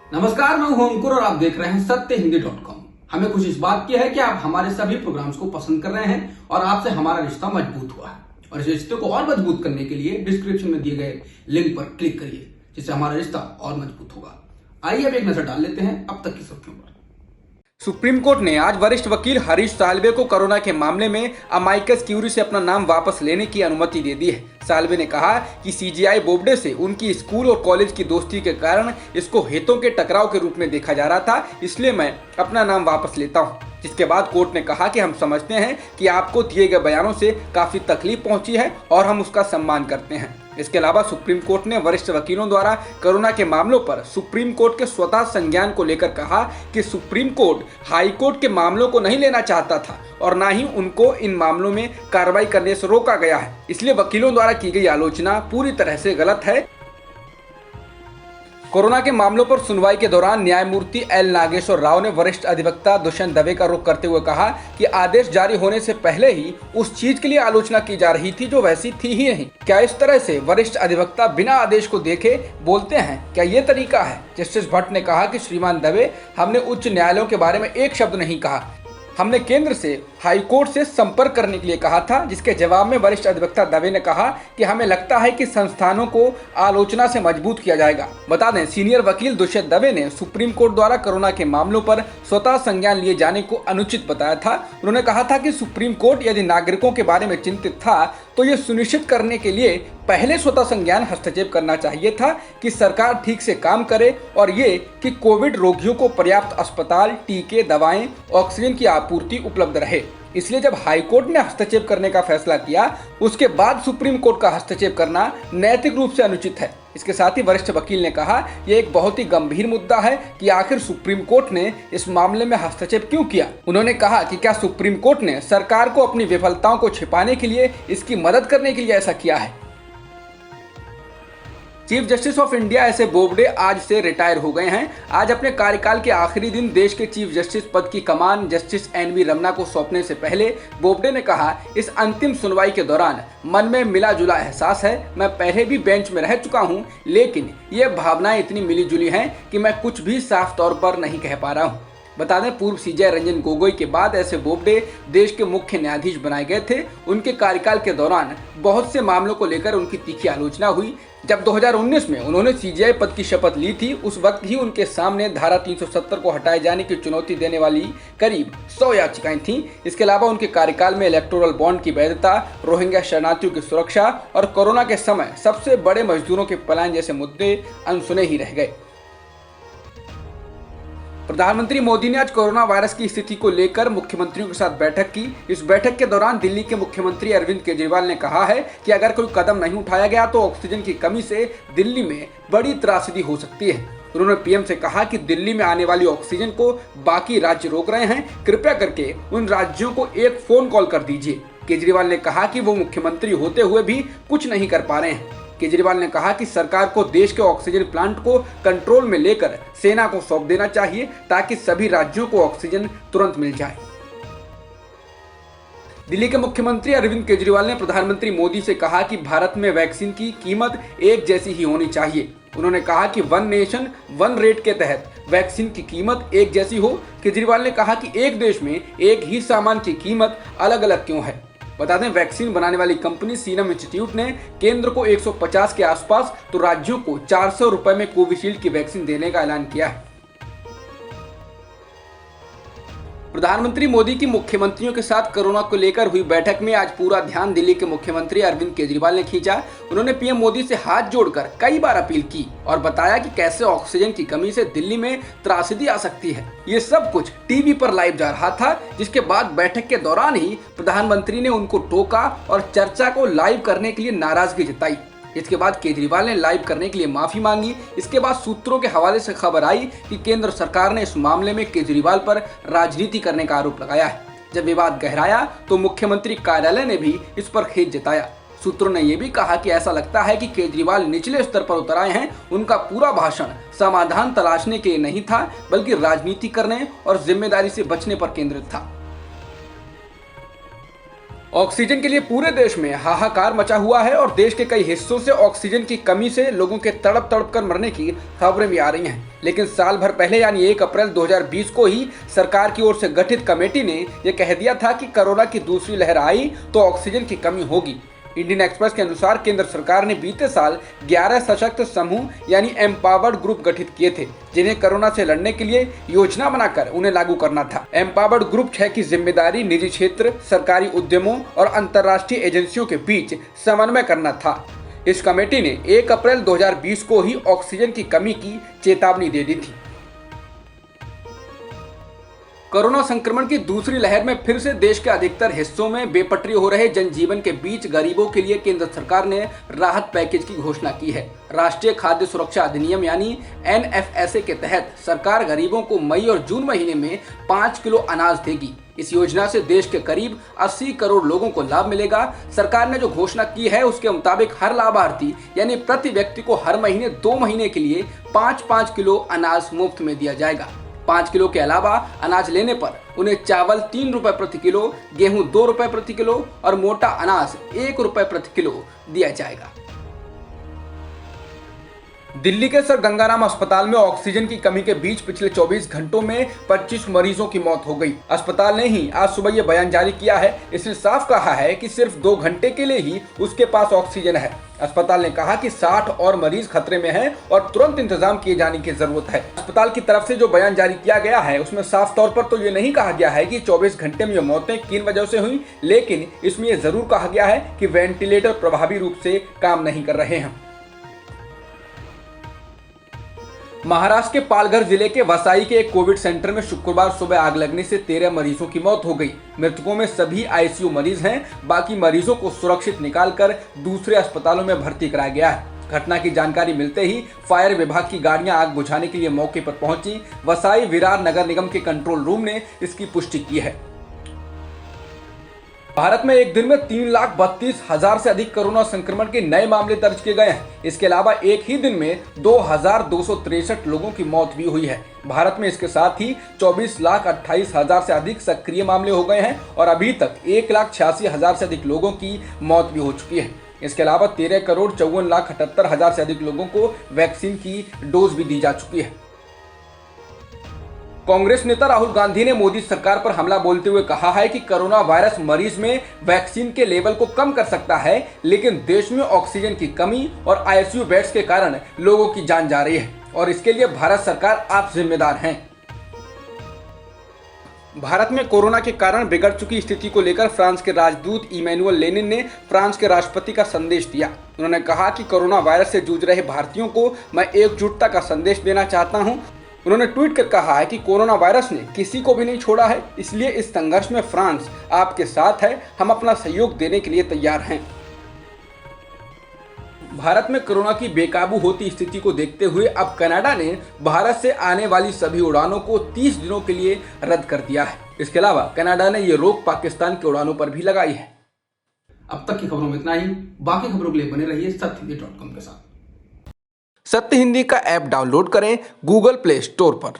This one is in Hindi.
नमस्कार, मैं हूं अंकुर और आप देख रहे हैं सत्यहिंदी.com। हमें खुशी इस बात की है कि आप हमारे सभी प्रोग्राम्स को पसंद कर रहे हैं और आपसे हमारा रिश्ता मजबूत हुआ है। और इस रिश्ते को और मजबूत करने के लिए डिस्क्रिप्शन में दिए गए लिंक पर क्लिक करिए, जिससे हमारा रिश्ता और मजबूत होगा। आइए अब एक नजर डाल लेते हैं अब तक की सुर्खियों पर। सुप्रीम कोर्ट ने आज वरिष्ठ वकील हरीश साल्वे को कोरोना के मामले में अमाइकस क्यूरी से अपना नाम वापस लेने की अनुमति दे दी है। साल्वे ने कहा कि सीजेआई बोबडे से उनकी स्कूल और कॉलेज की दोस्ती के कारण इसको हितों के टकराव के रूप में देखा जा रहा था, इसलिए मैं अपना नाम वापस लेता हूं। जिसके बाद कोर्ट ने कहा कि हम समझते हैं कि आपको दिए गए बयानों से काफी तकलीफ पहुंची है और हम उसका सम्मान करते हैं। इसके अलावा सुप्रीम कोर्ट ने वरिष्ठ वकीलों द्वारा कोरोना के मामलों पर सुप्रीम कोर्ट के स्वतः संज्ञान को लेकर कहा कि सुप्रीम कोर्ट हाई कोर्ट के मामलों को नहीं लेना चाहता था और न ही उनको इन मामलों में कार्रवाई करने से रोका गया है, इसलिए वकीलों द्वारा की गई आलोचना पूरी तरह से गलत है। कोरोना के मामलों पर सुनवाई के दौरान न्यायमूर्ति एल नागेश्वर राव ने वरिष्ठ अधिवक्ता दुष्यंत दवे का रुख करते हुए कहा कि आदेश जारी होने से पहले ही उस चीज के लिए आलोचना की जा रही थी जो वैसी थी ही नहीं। क्या इस तरह से वरिष्ठ अधिवक्ता बिना आदेश को देखे बोलते हैं? क्या ये तरीका है? जस्टिस भट्ट ने कहा कि श्रीमान दवे, हमने उच्च न्यायालयों के बारे में एक शब्द नहीं कहा, हमने केंद्र से हाई कोर्ट से संपर्क करने के लिए कहा था। जिसके जवाब में वरिष्ठ अधिवक्ता दवे ने कहा कि हमें लगता है कि संस्थानों को आलोचना से मजबूत किया जाएगा। बता दें, सीनियर वकील दुष्यंत दवे ने सुप्रीम कोर्ट द्वारा कोरोना के मामलों पर स्वतः संज्ञान लिए जाने को अनुचित बताया था। उन्होंने कहा था कि सुप्रीम कोर्ट यदि नागरिकों के बारे में चिंतित था तो ये सुनिश्चित करने के लिए पहले स्वतः संज्ञान हस्तक्षेप करना चाहिए था कि सरकार ठीक से काम करे और ये कि कोविड रोगियों को पर्याप्त अस्पताल, टीके, दवाएं, ऑक्सीजन की आपूर्ति उपलब्ध रहे। इसलिए जब हाई कोर्ट ने हस्तक्षेप करने का फैसला किया, उसके बाद सुप्रीम कोर्ट का हस्तक्षेप करना नैतिक रूप से अनुचित है। इसके साथ ही वरिष्ठ वकील ने कहा, यह एक बहुत ही गंभीर मुद्दा है कि आखिर सुप्रीम कोर्ट ने इस मामले में हस्तक्षेप क्यों किया। उन्होंने कहा कि क्या सुप्रीम कोर्ट ने सरकार को अपनी विफलताओं को छिपाने के लिए, इसकी मदद करने के लिए ऐसा किया है। Chief justice of India S A Bobde आज से रिटायर हो गए हैं। आज अपने कार्यकाल के आखिरी दिन देश के चीफ जस्टिस पद की कमान जस्टिस एन.वी. रमन्ना को सौंपने से पहले बोबडे ने कहा, इस अंतिम सुनवाई के दौरान मन में मिला जुला एहसास है। मैं पहले भी बेंच में रह चुका हूं, लेकिन ये भावनाएं इतनी मिली जुली हैं कि मैं कुछ भी साफ तौर पर नहीं कह पा रहा हूं। बता दें, पूर्व सीजेआई रंजन गोगोई के बाद ऐसे बोबडे देश के मुख्य न्यायाधीश बनाए गए थे। उनके कार्यकाल के दौरान बहुत से मामलों को लेकर उनकी तीखी आलोचना हुई। जब 2019 में उन्होंने सीजेआई पद की शपथ ली थी, उस वक्त ही उनके सामने धारा 370 को हटाए जाने की चुनौती देने वाली करीब 100 याचिकाएं थीं। इसके अलावा उनके कार्यकाल में इलेक्टोरल बॉन्ड की वैधता, रोहिंग्या शरणार्थियों की सुरक्षा और कोरोना के समय सबसे बड़े मजदूरों के पलायन जैसे मुद्दे अनसुने ही रह गए। प्रधानमंत्री मोदी ने आज कोरोना वायरस की स्थिति को लेकर मुख्यमंत्रियों के साथ बैठक की। इस बैठक के दौरान दिल्ली के मुख्यमंत्री अरविंद केजरीवाल ने कहा है कि अगर कोई कदम नहीं उठाया गया तो ऑक्सीजन की कमी से दिल्ली में बड़ी त्रासदी हो सकती है। उन्होंने पीएम से कहा कि दिल्ली में आने वाली ऑक्सीजन को बाकी राज्य रोक रहे हैं, कृपया करके उन राज्यों को एक फोन कॉल कर दीजिए। केजरीवाल ने कहा कि वो मुख्यमंत्री होते हुए भी कुछ नहीं कर पा रहे हैं। केजरीवाल ने कहा कि सरकार को देश के ऑक्सीजन प्लांट को कंट्रोल में लेकर सेना को सौंप देना चाहिए ताकि सभी राज्यों को ऑक्सीजन तुरंत मिल जाए। दिल्ली के मुख्यमंत्री अरविंद केजरीवाल ने प्रधानमंत्री मोदी से कहा कि भारत में वैक्सीन की कीमत एक जैसी ही होनी चाहिए। उन्होंने कहा कि वन नेशन वन रेट के तहत वैक्सीन की कीमत एक जैसी हो। केजरीवाल ने कहा कि एक देश में एक ही सामान की कीमत अलग अलग क्यों है। बता दें, वैक्सीन बनाने वाली कंपनी सीरम इंस्टीट्यूट ने केंद्र को 150 के आसपास तो राज्यों को 400 रुपए में कोविशील्ड की वैक्सीन देने का ऐलान किया है। प्रधानमंत्री मोदी की मुख्यमंत्रियों के साथ कोरोना को लेकर हुई बैठक में आज पूरा ध्यान दिल्ली के मुख्यमंत्री अरविंद केजरीवाल ने खींचा। उन्होंने पीएम मोदी से हाथ जोड़कर कई बार अपील की और बताया कि कैसे ऑक्सीजन की कमी से दिल्ली में त्रासदी आ सकती है। ये सब कुछ टीवी पर लाइव जा रहा था, जिसके बाद बैठक के दौरान ही प्रधानमंत्री ने उनको टोका और चर्चा को लाइव करने के लिए नाराजगी जताई। इसके बाद केजरीवाल ने लाइव करने के लिए माफी मांगी। इसके बाद सूत्रों के हवाले से खबर आई कि केंद्र सरकार ने इस मामले में केजरीवाल पर राजनीति करने का आरोप लगाया है। जब विवाद गहराया तो मुख्यमंत्री कार्यालय ने भी इस पर खेद जताया। सूत्रों ने यह भी कहा कि ऐसा लगता है कि केजरीवाल निचले स्तर पर उतर आए हैं। उनका पूरा भाषण समाधान तलाशने के लिए नहीं था, बल्कि राजनीति करने और जिम्मेदारी से बचने पर केंद्रित था। ऑक्सीजन के लिए पूरे देश में हाहाकार मचा हुआ है और देश के कई हिस्सों से ऑक्सीजन की कमी से लोगों के तड़प तड़प कर मरने की खबरें भी आ रही हैं। लेकिन साल भर पहले यानी 1 अप्रैल 2020 को ही सरकार की ओर से गठित कमेटी ने यह कह दिया था कि कोरोना की दूसरी लहर आई तो ऑक्सीजन की कमी होगी। इंडियन एक्सप्रेस के अनुसार केंद्र सरकार ने बीते साल 11 सशक्त समूह यानी एम्पावर्ड ग्रुप गठित किए थे, जिन्हें कोरोना से लड़ने के लिए योजना बनाकर उन्हें लागू करना था। एम्पावर्ड ग्रुप 6 की जिम्मेदारी निजी क्षेत्र, सरकारी उद्यमों और अंतर्राष्ट्रीय एजेंसियों के बीच समन्वय करना था। इस कमेटी ने 1 अप्रैल 2020 को ही ऑक्सीजन की कमी की चेतावनी दे दी थी। कोरोना संक्रमण की दूसरी लहर में फिर से देश के अधिकतर हिस्सों में बेपटरी हो रहे जनजीवन के बीच गरीबों के लिए केंद्र सरकार ने राहत पैकेज की घोषणा की है। राष्ट्रीय खाद्य सुरक्षा अधिनियम यानी NFSA के तहत सरकार गरीबों को मई और जून महीने में 5 किलो अनाज देगी। इस योजना से देश के करीब 80 करोड़ लोगों को लाभ मिलेगा। सरकार ने जो घोषणा की है उसके मुताबिक हर लाभार्थी यानी प्रति व्यक्ति को हर महीने 2 महीने के लिए 5-5 किलो अनाज मुफ्त में दिया जाएगा। 5 किलो के अलावा अनाज लेने पर उन्हें चावल 3 रुपए प्रति किलो, गेहूं 2 रुपए प्रति किलो और मोटा अनाज 1 रुपए प्रति किलो दिया जाएगा। दिल्ली के सर गंगाराम अस्पताल में ऑक्सीजन की कमी के बीच पिछले 24 घंटों में 25 मरीजों की मौत हो गई। अस्पताल ने ही आज सुबह यह बयान जारी किया है। इसने साफ कहा है कि सिर्फ 2 घंटे के लिए ही उसके पास ऑक्सीजन है। अस्पताल ने कहा कि 60 और मरीज खतरे में हैं और तुरंत इंतजाम किए जाने की जरूरत है। अस्पताल की तरफ से जो बयान जारी किया गया है उसमें साफ तौर पर तो ये नहीं कहा गया है कि 24 घंटे में ये मौतें किन वजह से हुई, लेकिन इसमें यह जरूर कहा गया है कि वेंटिलेटर प्रभावी रूप से काम नहीं कर रहे हैं। महाराष्ट्र के पालघर जिले के वसाई के एक कोविड सेंटर में शुक्रवार सुबह आग लगने से 13 मरीजों की मौत हो गई। मृतकों में सभी आईसीयू मरीज हैं। बाकी मरीजों को सुरक्षित निकालकर दूसरे अस्पतालों में भर्ती कराया गया है। घटना की जानकारी मिलते ही फायर विभाग की गाड़ियां आग बुझाने के लिए मौके पर पहुंची। वसाई विरार नगर निगम के कंट्रोल रूम ने इसकी पुष्टि की है। भारत में एक दिन में 3,32,000 से अधिक कोरोना संक्रमण के नए मामले दर्ज किए गए हैं। इसके अलावा एक ही दिन में 2,263 लोगों की मौत भी हुई है। भारत में इसके साथ ही 24,28,000 से अधिक सक्रिय मामले हो गए हैं और अभी तक 1,86,000 से अधिक लोगों की मौत भी हो चुकी है। इसके अलावा 13,54,78,000 से अधिक लोगों को वैक्सीन की डोज भी दी जा चुकी है। कांग्रेस नेता राहुल गांधी ने मोदी सरकार पर हमला बोलते हुए कहा है कि कोरोना वायरस मरीज में वैक्सीन के लेवल को कम कर सकता है, लेकिन देश में ऑक्सीजन की कमी और आईसीयू बेड्स के कारण लोगों की जान जा रही है और इसके लिए भारत सरकार आप जिम्मेदार हैं। भारत में कोरोना के कारण बिगड़ चुकी स्थिति को लेकर फ्रांस के राजदूत इमैनुअल लेनिन ने फ्रांस के राष्ट्रपति का संदेश दिया। उन्होंने कहा कि कोरोना वायरस से जूझ रहे भारतीयों को मैं एकजुटता का संदेश देना चाहता हूं। उन्होंने ट्वीट कर कहा है कि कोरोना वायरस ने किसी को भी नहीं छोड़ा है, इसलिए इस संघर्ष में फ्रांस आपके साथ है। हम अपना सहयोग देने के लिए तैयार हैं। भारत में कोरोना की बेकाबू होती स्थिति को देखते हुए अब कनाडा ने भारत से आने वाली सभी उड़ानों को 30 दिनों के लिए रद्द कर दिया है। इसके अलावा कनाडा ने ये रोक पाकिस्तान के उड़ानों पर भी लगाई है। अब तक की खबरों में इतना ही। बाकी खबरों के लिए बने रहिए सत्यहिंदी.com के साथ। सत्य हिंदी का ऐप डाउनलोड करें गूगल प्ले स्टोर पर।